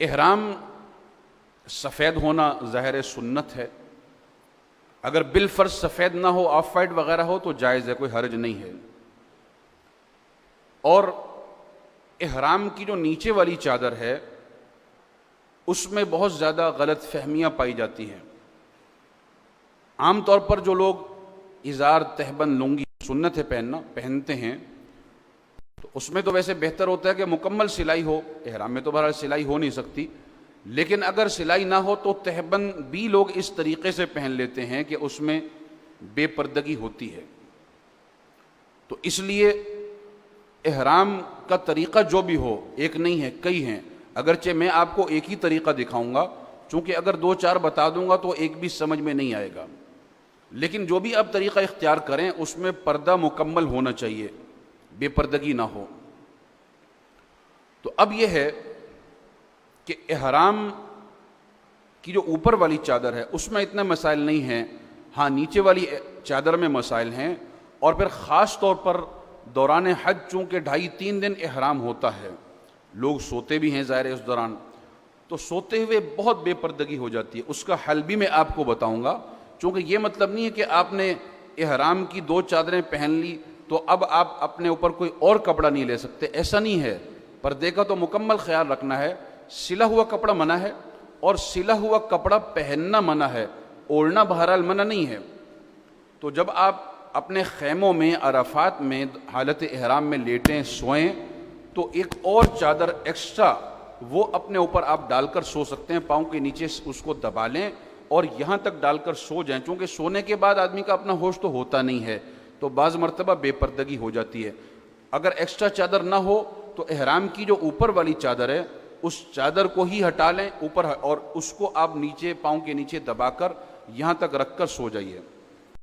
احرام سفید ہونا ظاہر سنت ہے، اگر بالفرض سفید نہ ہو، آف وائٹ وغیرہ ہو تو جائز ہے، کوئی حرج نہیں ہے۔ اور احرام کی جو نیچے والی چادر ہے اس میں بہت زیادہ غلط فہمیاں پائی جاتی ہیں۔ عام طور پر جو لوگ ازار، تہبند، لنگی سنت ہے پہنتے ہیں، تو اس میں تو ویسے بہتر ہوتا ہے کہ مکمل سلائی ہو، احرام میں تو بہرحال سلائی ہو نہیں سکتی، لیکن اگر سلائی نہ ہو تو تہبند بھی لوگ اس طریقے سے پہن لیتے ہیں کہ اس میں بے پردگی ہوتی ہے۔ تو اس لیے احرام کا طریقہ جو بھی ہو، ایک نہیں ہے، کئی ہیں، اگرچہ میں آپ کو ایک ہی طریقہ دکھاؤں گا، چونکہ اگر دو چار بتا دوں گا تو ایک بھی سمجھ میں نہیں آئے گا، لیکن جو بھی آپ طریقہ اختیار کریں اس میں پردہ مکمل ہونا چاہیے، بے پردگی نہ ہو۔ تو اب یہ ہے کہ احرام کی جو اوپر والی چادر ہے اس میں اتنے مسائل نہیں ہیں، ہاں نیچے والی چادر میں مسائل ہیں، اور پھر خاص طور پر دوران حج چونکہ 2.5-3 دن احرام ہوتا ہے، لوگ سوتے بھی ہیں ظاہر ہے اس دوران، تو سوتے ہوئے بہت بے پردگی ہو جاتی ہے۔ اس کا حل بھی میں آپ کو بتاؤں گا، چونکہ یہ مطلب نہیں ہے کہ آپ نے احرام کی 2 چادریں پہن لی تو اب آپ اپنے اوپر کوئی اور کپڑا نہیں لے سکتے، ایسا نہیں ہے۔ پردے کا تو مکمل خیال رکھنا ہے، سلا ہوا کپڑا منع ہے، اور سلا ہوا کپڑا پہننا منع ہے، اوڑھنا بہرحال منع نہیں ہے۔ تو جب آپ اپنے خیموں میں، عرفات میں حالت احرام میں لیٹیں، سوئیں، تو ایک اور چادر ایکسٹرا وہ اپنے اوپر آپ ڈال کر سو سکتے ہیں، پاؤں کے نیچے اس کو دبا لیں اور یہاں تک ڈال کر سو جائیں، چونکہ سونے کے بعد آدمی کا اپنا ہوش تو ہوتا نہیں ہے، تو بعض مرتبہ بے پردگی ہو جاتی ہے۔ اگر ایکسٹرا چادر نہ ہو تو احرام کی جو اوپر والی چادر ہے اس چادر کو ہی ہٹا لیں اوپر، اور اس کو آپ نیچے، پاؤں کے نیچے دبا کر یہاں تک رکھ کر سو جائیے۔